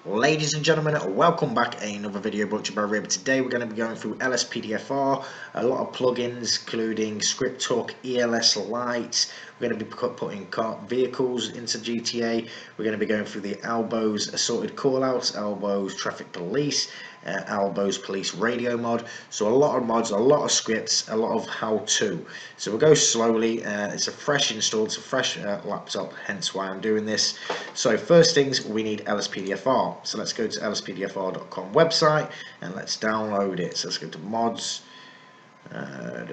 Ladies and gentlemen, welcome back. Another video brought to you by Rib. Today we're going to be going through Lspdfr, a lot of plugins including Scripthook, ELS lights. We're going to be putting vehicles into GTA. We're going to be going through the Elbows assorted callouts, Elbows traffic police, Elbows police radio mod. So a lot of mods, a lot of scripts, a lot of how-to. So we'll go slowly. It's a fresh install, it's a fresh laptop, hence why I'm doing this. So first things, we need Lspdfr. So let's go to lspdfr.com website and let's download it. So let's go to mods, and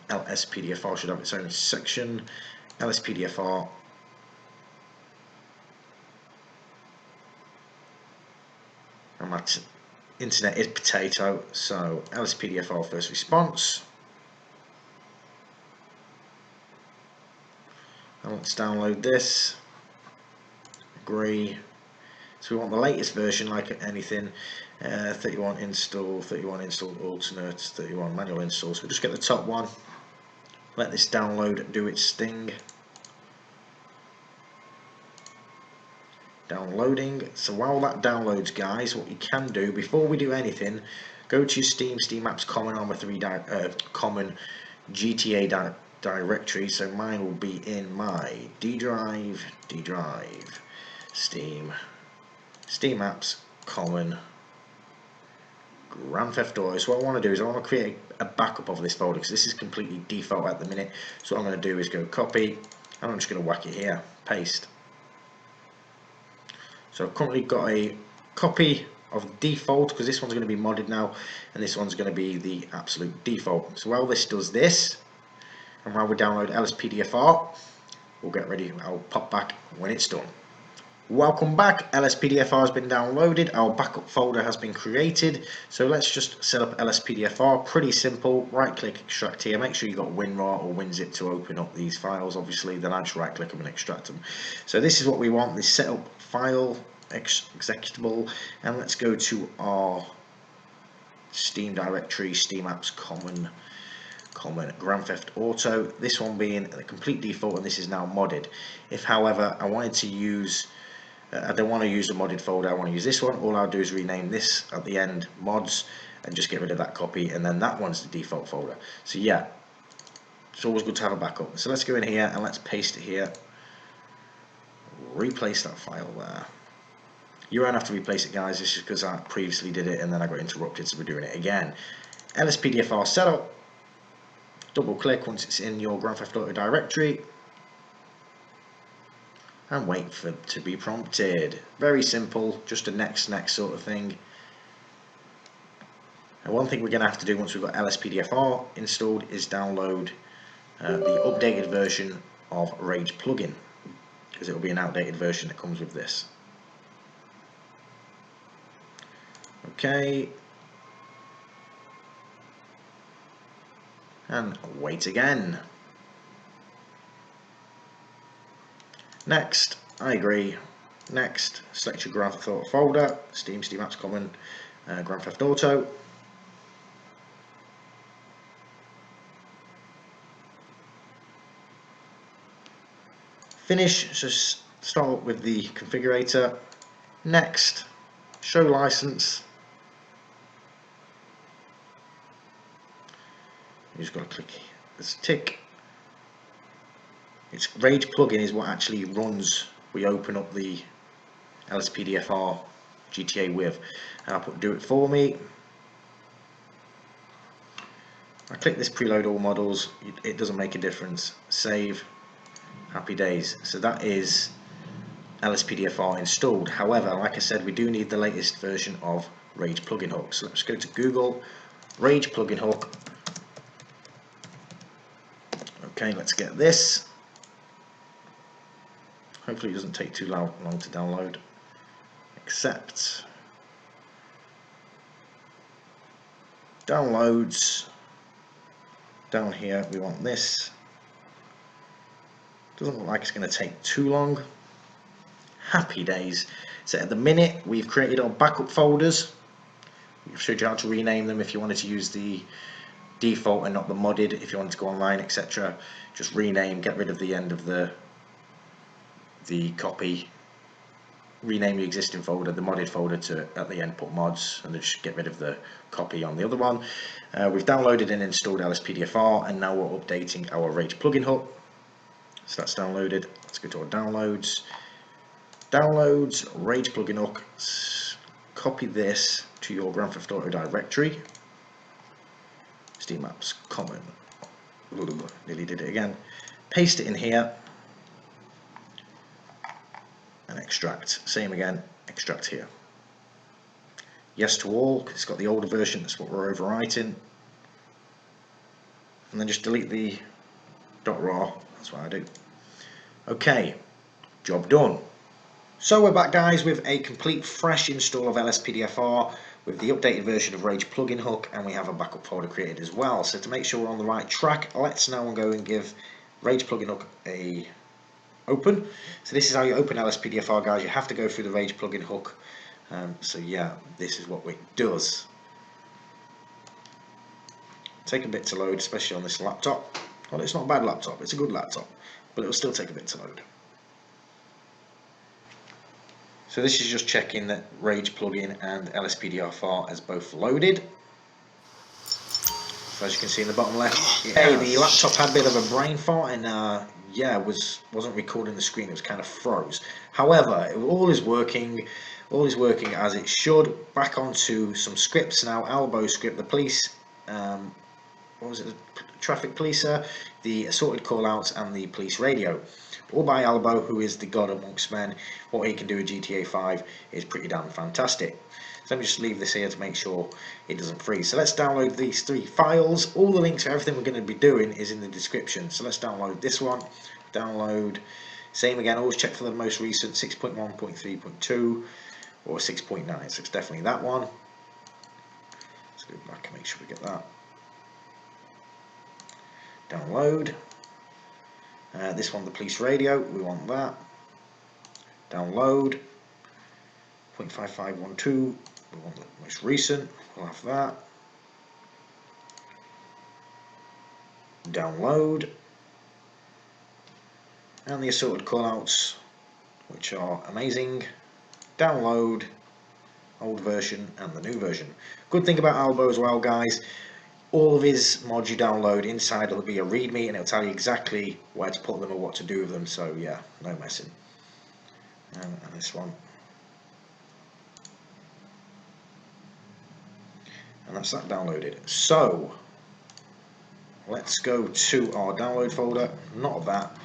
Lspdfr should have its own section. Lspdfr. And my internet is potato, so Lspdfr first response. And let's download this. Agree. So we want the latest version, like anything. 31 install, 31 install alternate, 31 manual install. So we'll just get the top one. Let this download do its thing. Downloading. So while that downloads, guys, what you can do before we do anything, go to Steam apps common on the common GTA directory. So mine will be in my D drive, Steam apps common Grand Theft Auto. So what I want to do is I want to create a backup of this folder because this is completely default at the minute. So what I'm going to do is go copy, and I'm just going to whack it here, paste. So I've currently got a copy of default because this one's going to be modded now, and this one's going to be the absolute default. So while this does this, and while we download Lspdfr, we'll get ready. I'll pop back when it's done. Welcome back. Lspdfr has been downloaded. Our backup folder has been created. So let's just set up Lspdfr. Pretty simple. Right click, extract here. Make sure you've got WinRAR or WinZip to open up these files. Obviously, then I just right click them and extract them. So this is what we want. This setup file executable. And let's go to our Steam directory, Steam apps common Grand Theft Auto. This one being the complete default, and this is now modded. If, however, I wanted to use I don't want to use a modded folder, I want to use this one, all I'll do is rename this at the end mods and just get rid of that copy, and then that one's the default folder. So yeah, it's always good to have a backup. So let's go in here and let's paste it here, replace that file there. You won't have to replace it, guys, this is because I previously did it and then I got interrupted, so we're doing it again. Lspdfr setup, double click once it's in your Grand Theft Auto directory, and wait for it to be prompted. Very simple, just a next sort of thing. And one thing we're going to have to do once we've got Lspdfr installed is download the updated version of Rage plugin, because it will be an outdated version that comes with this. Okay, and wait again. Next, I agree. Next, select your Grand Theft Auto folder, Steam apps common Grand Theft Auto. Finish, so start with the configurator. Next, show license. You just got to click this tick. It's Rage plugin is what actually runs. We open up the Lspdfr GTA with. And I'll put do it for me. I click this preload all models. It doesn't make a difference. Save. Happy days. So that is Lspdfr installed. However, like I said, we do need the latest version of Rage plugin hook. So let's go to Google, Rage plugin hook. Okay, let's get this. Hopefully it doesn't take too long to download. Accept. Downloads. Down here we want this. Doesn't look like it's going to take too long. Happy days. So at the minute we've created our backup folders. We've showed you how to rename them if you wanted to use the default and not the modded. If you wanted to go online, etc., just rename, get rid of the end of the copy, rename the existing folder, the modded folder, to at the end put mods, and then just get rid of the copy on the other one. We've downloaded and installed Lspdfr, and now we're updating our Rage plugin hook. So that's downloaded. Let's go to our downloads. Downloads, Rage plugin hook. Copy this to your Grand Theft Auto directory. Steam apps common. Nearly did it again. Paste it in here and extract. Same again, extract here. Yes to all, because it's got the older version, that's what we're overwriting. And then just delete the .raw, that's what I do. Okay, job done. So we're back, guys, with a complete fresh install of Lspdfr with the updated version of Rage plugin hook, and we have a backup folder created as well. So to make sure we're on the right track, let's now go and give Rage plugin hook a open. So this is how you open Lspdfr, guys. You have to go through the Rage plugin hook. So yeah, this is what it does. Take a bit to load, especially on this laptop. Well, it's not a bad laptop, it's a good laptop, but it will still take a bit to load. So this is just checking that Rage plugin and Lspdfr as both loaded. So as you can see in the bottom left, yeah, the laptop had a bit of a brain fart, and yeah, wasn't recording the screen. It was kind of froze. However, all is working as it should. Back onto some scripts now. Albo script, the police, what was it? The traffic policer, the assorted callouts, and the police radio. All by Albo, who is the god amongst men. What he can do with GTA 5 is pretty damn fantastic. So let me just leave this here to make sure it doesn't freeze. So let's download these 3 files. All the links for everything we're going to be doing is in the description. So let's download this one. Download. Same again, always check for the most recent 6.1.3.2 or 6.9. So it's definitely that one. Let's go back and make sure we get that. Download. This one, the police radio, we want that. Download. 0.5512, we want the most recent, we'll have that. Download. And the assorted callouts, which are amazing. Download. Old version and the new version. Good thing about Albo as well, guys, all of his mods you download, inside will be a readme, and it'll tell you exactly where to put them or what to do with them, so yeah, no messing. And this one. And that's that downloaded. So let's go to our download folder, not that,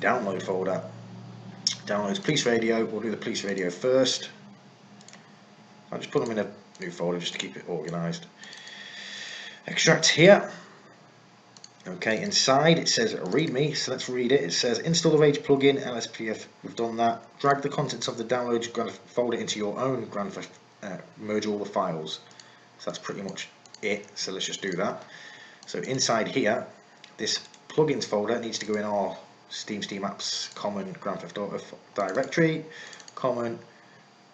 download folder. Downloads police radio, we'll do the police radio first. I'll just put them in a new folder just to keep it organized. Extract here. Okay, inside it says readme, so let's read it. It says install the Rage plugin, LSPF, we've done that. Drag the contents of the download folder into your own merge all the files. So that's pretty much it, so let's just do that. So inside here, this plugins folder needs to go in our Steam Apps common Grand Theft Auto directory, common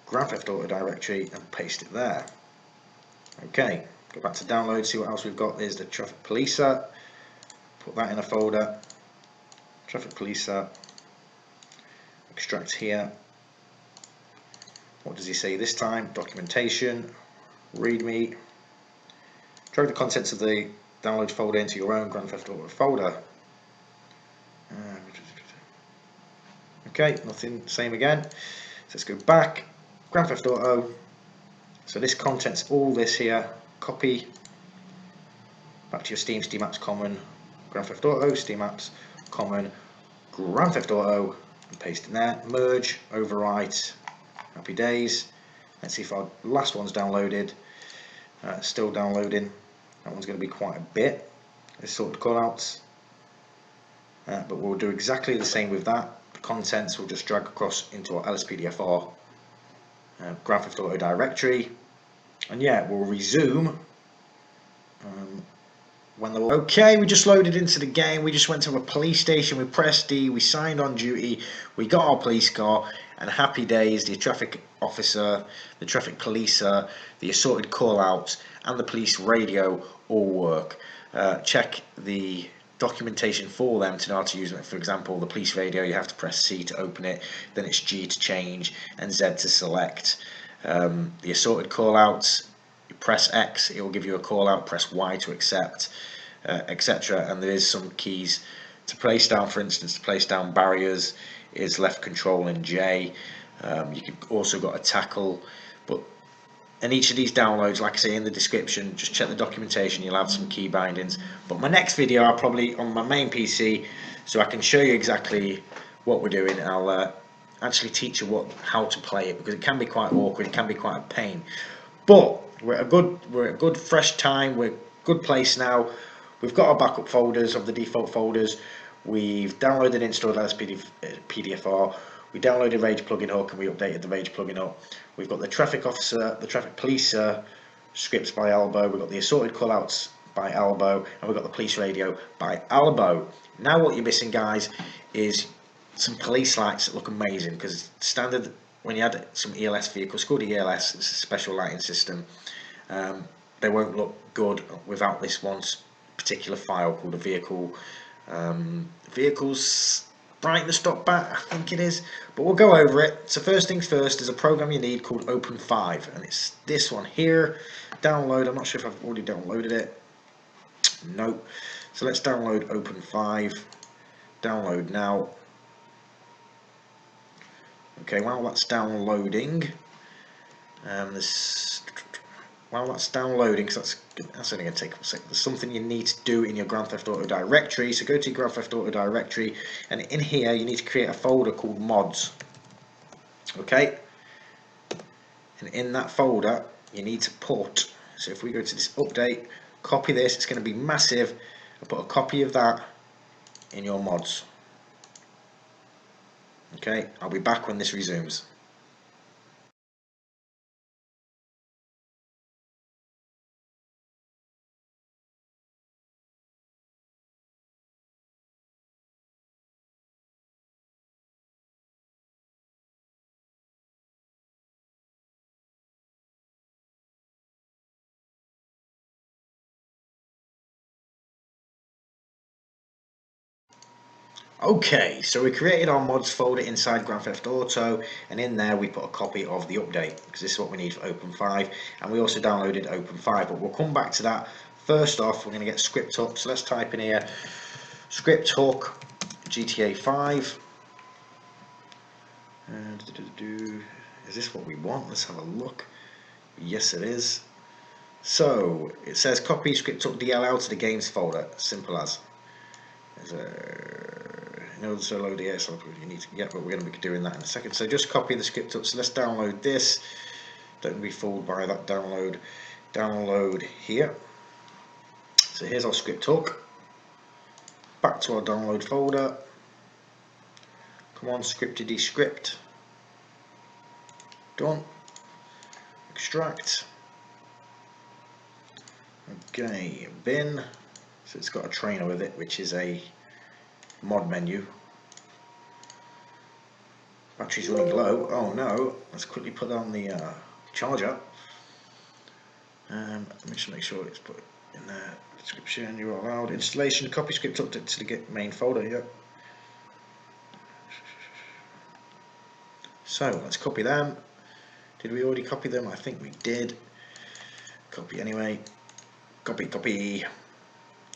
Grand Theft Auto directory, and paste it there. Okay. Go back to download, see what else we've got. There's the traffic policer. Put that in a folder. Traffic policer. Extract here. What does he say this time? Documentation. Readme. Drag the contents of the download folder into your own Grand Theft Auto folder. Okay, nothing. Same again. So let's go back. Grand Theft Auto. So this contents all this here. Copy back to your Steam Apps common Grand Theft Auto, Steam Apps common Grand Theft Auto, and paste in there. Merge, overwrite. Happy days. Let's see if our last one's downloaded. Still downloading. That one's going to be quite a bit. Assorted callouts, but we'll do exactly the same with that. The contents will just drag across into our Lspdfr Grand Theft Auto directory. And yeah, we'll resume when the... Okay, we just loaded into the game. We just went to a police station. We pressed D. We signed on duty. We got our police car. And happy days, the traffic officer, the traffic policer, the assorted callouts, and the police radio all work. Check the documentation for them to know how to use it. For example, the police radio, you have to press C to open it, then it's G to change and Z to select. The assorted callouts, you press X, it will give you a call out, press Y to accept, etc. And there is some keys to place down. For instance, to place down barriers is left control and J. You can also got a tackle, and each of these downloads, like I say in the description, just check the documentation, you'll have some key bindings. But my next video I'll probably on my main PC, so I can show you exactly what we're doing. I'll actually teach you how to play it, because it can be quite awkward, it can be quite a pain. But we're at a good fresh time, we're a good place now. We've got our backup folders of the default folders. We've downloaded and installed Lspdfr. We downloaded Rage plugin hook and we updated the Rage plugin hook. We've got the traffic officer, the traffic police scripts by Albo. We've got the assorted callouts by Albo, and we've got the police radio by Albo. Now what you're missing, guys, is some police lights that look amazing, because standard, when you add some ELS vehicles, called ELS, it's a special lighting system, they won't look good without this one particular file called a vehicles brightness.bat, I think it is, but we'll go over it. So first things first, there's a program you need called Open5, and it's this one here. Download, I'm not sure if I've already downloaded it. Nope. So let's download Open5. Download now. Okay, while that's downloading, while that's downloading, because that's only going to take a second, there's something you need to do in your Grand Theft Auto directory. So go to your Grand Theft Auto directory, and in here you need to create a folder called mods. Okay, and in that folder you need to put, so if we go to this update, copy this, it's going to be massive, and put a copy of that in your mods. Okay, I'll be back when this resumes. Okay, so we created our mods folder inside Grand Theft Auto, and in there we put a copy of the update, because this is what we need for Open5, and we also downloaded Open5, but we'll come back to that. First off, we're going to get Scripthook, so let's type in here Scripthook GTA 5. Is this what we want? Let's have a look. Yes, it is. So it says copy Scripthook DLL to the games folder. Simple as. In order to load the ASL, you need to but we're going to be doing that in a second. So just copy the script up. So let's download this. Don't be fooled by that download. Download here. So here's our script hook. Back to our download folder. Come on, scriptedy script. Done. Extract. Okay, bin. So it's got a trainer with it, which is a mod menu. Battery's running low. Oh no, let's quickly put on the charger. Let me just make sure it's put in the description. You're allowed installation, copy script up to the main folder. Yep. So let's copy them. Did we already copy them? I think we did. Copy anyway. Copy.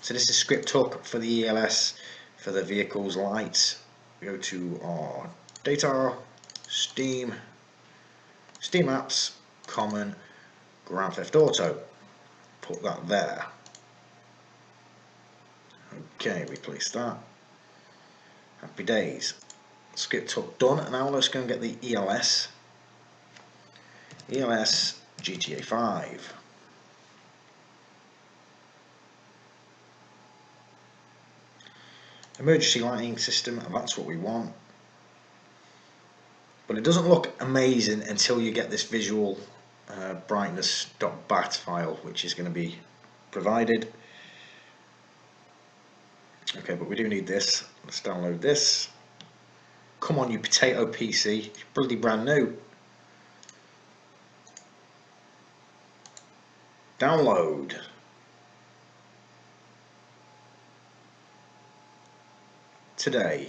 So this is script hook for the ELS for the vehicle's lights. We go to our data, Steam apps, common, Grand Theft Auto. Put that there. Okay, we place that. Happy days. Script hook done. Now let's go and get the ELS GTA 5. Emergency lighting system, and that's what we want. But it doesn't look amazing until you get this visual brightness.bat file, which is going to be provided. Okay, but we do need this. Let's download this. Come on, you potato PC, it's bloody brand new. Download. today.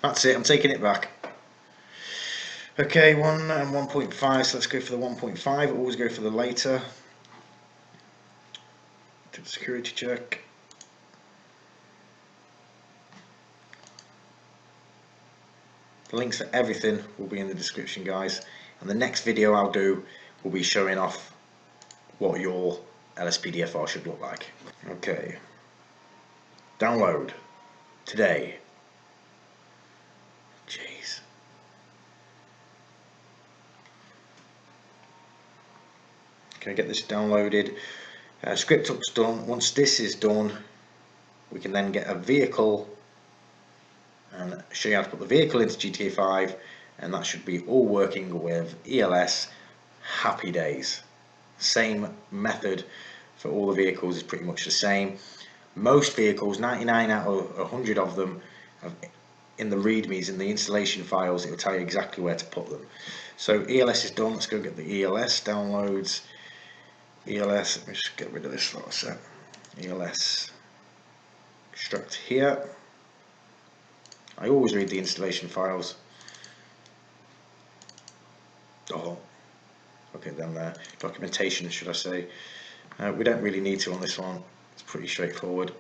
That's it, I'm taking it back. Okay, 1 and 1.5, so let's go for the 1.5. Always go for the later. Do the security check. The links for everything will be in the description, guys. And the next video I'll do will be showing off what your Lspdfr should look like. Okay. Download today. Jeez. Okay, get this downloaded. Scripthook's done. Once this is done, we can then get a vehicle and show you how to put the vehicle into GTA 5, and that should be all working with ELS. Happy days. Same method for all the vehicles is pretty much the same. Most vehicles, 99 out of 100 of them, in the readmes, in the installation files, it will tell you exactly where to put them. So ELS is done. Let's go get the ELS downloads. ELS, let me just get rid of this little set. ELS extract here. I always read the installation files. Oh, okay, then there. Documentation, should I say. We don't really need to on this one. It's pretty straightforward.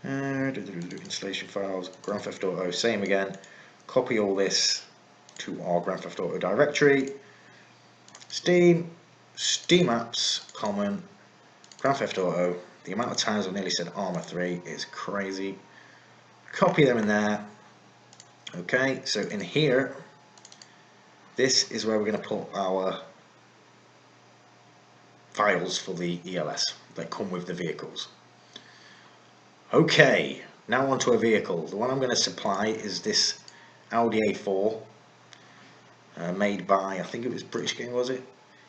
Installation files, Grand Theft Auto, same again. Copy all this to our Grand Theft Auto directory. Steam apps, common, Grand Theft Auto. The amount of times I've nearly said Arma 3 is crazy. Copy them in there. Okay, so in here, this is where we're going to put our files for the ELS that come with the vehicles. Okay, now onto a vehicle. The one I'm going to supply is this Audi A4, made by, I think it was British Gamer, was it?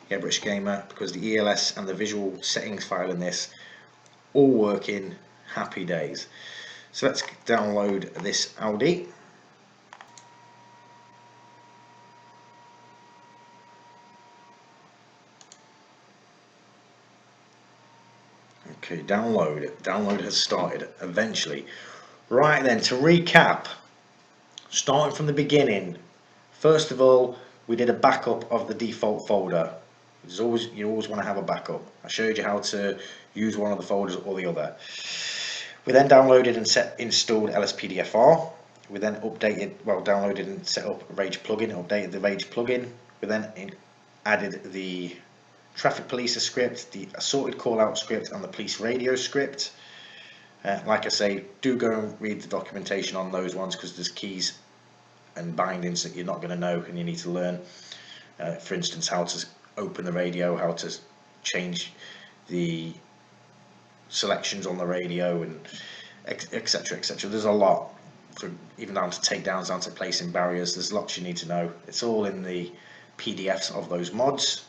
Yeah, British Gamer, because the ELS and the visual settings file in this all working. Happy days. So let's download this Audi. Okay, download. Download has started eventually. Right then, to recap, starting from the beginning. First of all, we did a backup of the default folder. You always want to have a backup. I showed you how to use one of the folders or the other. We then downloaded and installed Lspdfr. We then downloaded and set up a Rage plugin, updated the Rage plugin. We then added the traffic police script, the assorted callout script, and the police radio script. Like I say, do go and read the documentation on those ones, because there's keys and bindings that you're not going to know and you need to learn. For instance, how to open the radio, how to change the selections on the radio, and etc, etc. There's a lot, even down to takedowns, down to placing barriers. There's lots you need to know. It's all in the PDFs of those mods.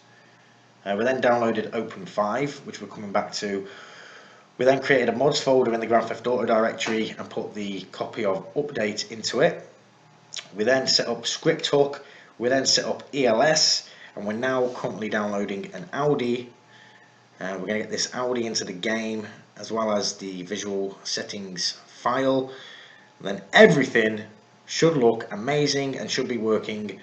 We then downloaded Open5, which we're coming back to. We then created a mods folder in the Grand Theft Auto directory and put the copy of update into it. We then set up Scripthook. We then set up ELS, and we're now currently downloading an Audi. We're going to get this Audi into the game, as well as the visual settings file. And then everything should look amazing and should be working.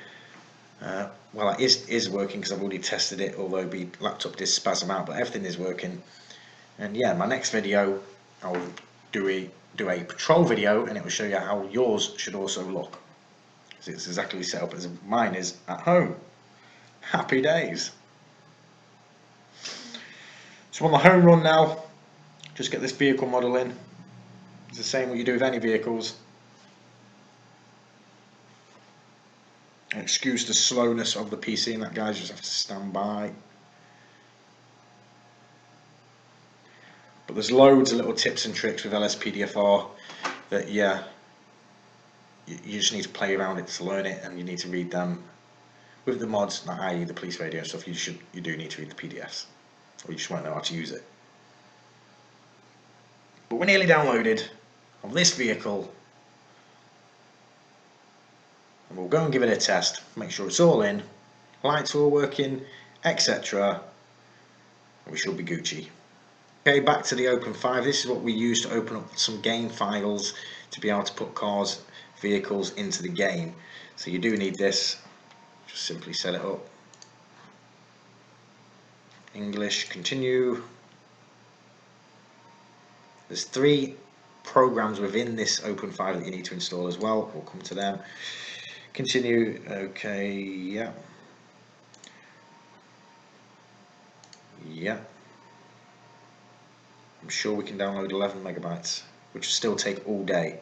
Well, it is working, because I've already tested it, although the laptop did spasm out, but everything is working. And yeah, my next video, I'll do a patrol video, and it will show you how yours should also look. It's exactly set up as mine is at home. Happy days. So on the home run now, just get this vehicle model in. It's the same what you do with any vehicles. Excuse the slowness of the PC and that, guys, just have to stand by. But there's loads of little tips and tricks with Lspdfr that, yeah, you just need to play around it to learn it, and you need to read them. With the mods, i.e. the police radio and stuff, you do need to read the PDFs, or you just won't know how to use it. But we're nearly downloaded on this vehicle, and we'll go and give it a test, make sure it's all in, lights are all working, etc. We should be Gucci. Okay, back to the Open5. This is what we use to open up some game files to be able to put cars, vehicles into the game. So you do need this. Just simply set it up. English, continue. There's 3 programs within this Open5 that you need to install as well. We'll come to them. Continue. Okay, yeah. Yeah. I'm sure we can download 11 megabytes, which will still take all day.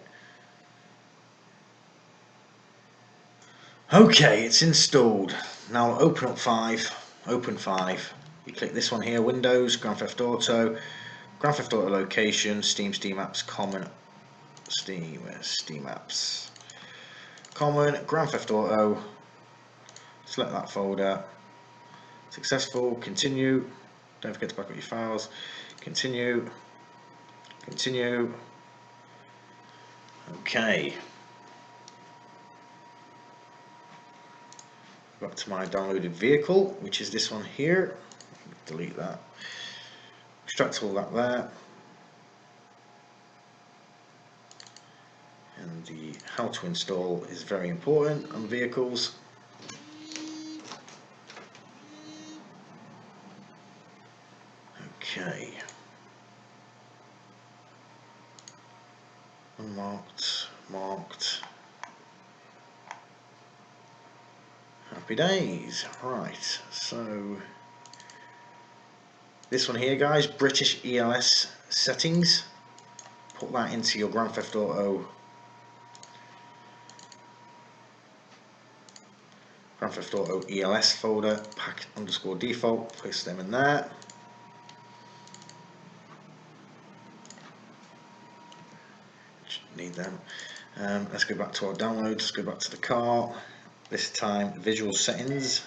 Okay, it's installed. Now open up Open5. You click this one here, Windows, Grand Theft Auto location, Steam Apps, Common, Steam Apps, Common, Grand Theft Auto. Select that folder. Successful. Continue. Don't forget to back up your files. Continue. Continue. Okay. Back to my downloaded vehicle, which is this one here. Delete that. Extract all that there. And the how to install is very important on vehicles. Okay. Unmarked, marked. Happy days. Right, so this one here, guys, British ELS settings. Put that into your Grand Theft Auto ELS folder, pack_default, place them in there. Need them. Let's go back to our downloads, let's go back to the car, this time visual settings.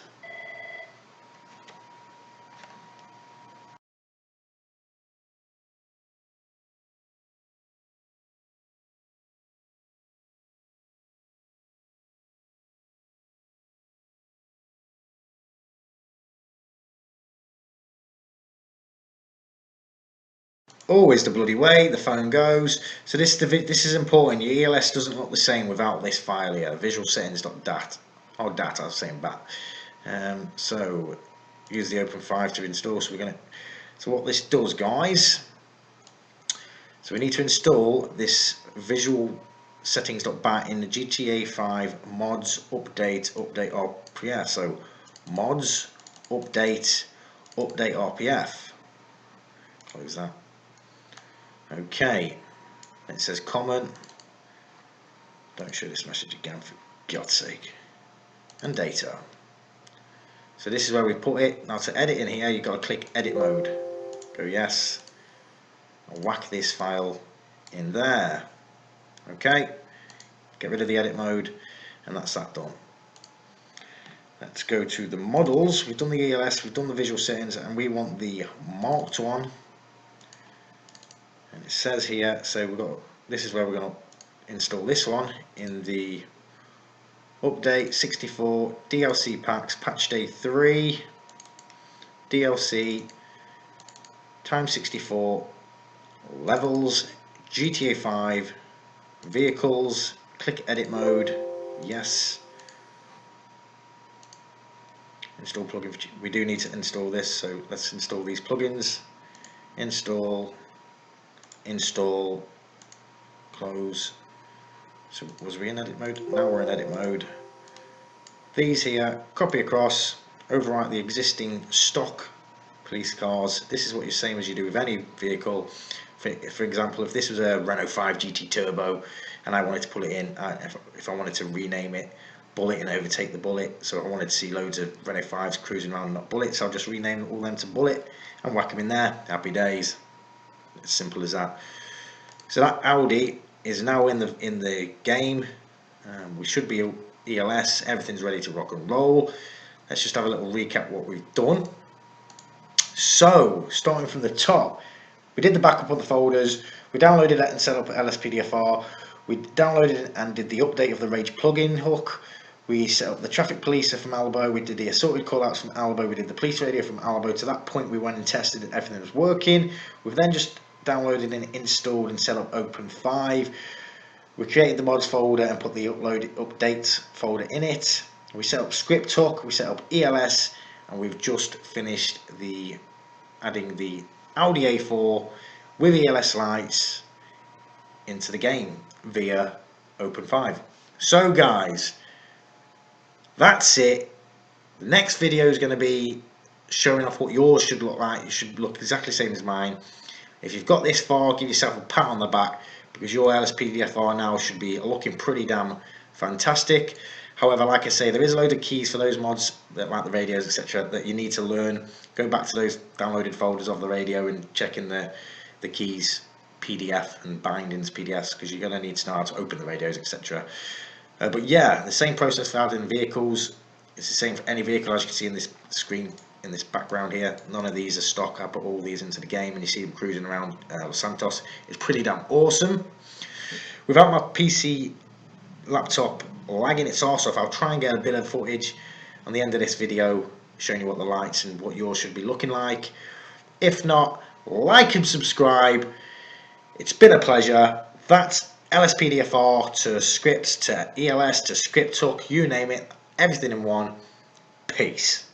Always the bloody way the phone goes. So this is important. Your ELS doesn't look the same without this file here, visual settings.dat. Oh, dat, I was saying bat. So use the Open5 to install. So what this does, guys, so we need to install this visual settings.bat in the GTA 5 mods update RPF. So mods update RPF. Close that. Okay, it says common. Don't show this message again, for God's sake. And data. So this is where we put it. Now to edit in here, you've got to click edit mode. Go yes. And whack this file in there. Okay, get rid of the edit mode, and that's that done. Let's go to the models. We've done the ELS, we've done the visual settings, and we want the marked one. And it says here, so this is where we're going to install this one in the update 64 DLC packs, patch day 3, DLC, time 64, levels, GTA 5, vehicles, click edit mode, yes. Install plugin. We do need to install this, so let's install these plugins. Install, close. So was we in edit mode? Now we're in edit mode. These here, copy across, overwrite the existing stock police cars. This is what you're same as you do with any vehicle. For example, if this was a Renault 5 GT Turbo and I wanted to pull it in, if I wanted to rename it Bullet and overtake the Bullet, so I wanted to see loads of Renault 5s cruising around, not Bullets, I'll just rename all them to Bullet and whack them in there. Happy days. As simple as that. So that Audi is now in the game. We should be ELS. Everything's ready to rock and roll. Let's just have a little recap what we've done. So starting from the top, we did the backup of the folders. We downloaded that and set up Lspdfr. We downloaded and did the update of the Rage plugin hook. We set up the traffic policer from Albo, we did the assorted callouts from Albo, we did the police radio from Albo. To that point we went and tested that everything was working. We've then just downloaded and installed and set up Open5. We created the mods folder and put the updates folder in it. We set up Scripthook, we set up ELS, and we've just finished adding the Audi A4 with ELS lights into the game via Open5. So guys, that's it. The next video is going to be showing off what yours should look like. It should look exactly the same as mine. If you've got this far, give yourself a pat on the back, because your Lspdfr now should be looking pretty damn fantastic. However, like I say, there is a load of keys for those mods that like the radios, etc., that you need to learn. Go back to those downloaded folders of the radio and check in the keys PDF and bindings PDFs, because you're going to need to know how to open the radios, etc. But yeah, the same process for adding vehicles. It's the same for any vehicle, as you can see in this screen, in this background here. None of these are stock. I put all these into the game and you see them cruising around Los Santos. It's pretty damn awesome. Without my PC laptop lagging its arse off, I'll try and get a bit of footage on the end of this video showing you what the lights and what yours should be looking like. If not, like and subscribe. It's been a pleasure. That's Lspdfr to scripts to ELS to Scripthook, you name it, everything in one. Peace.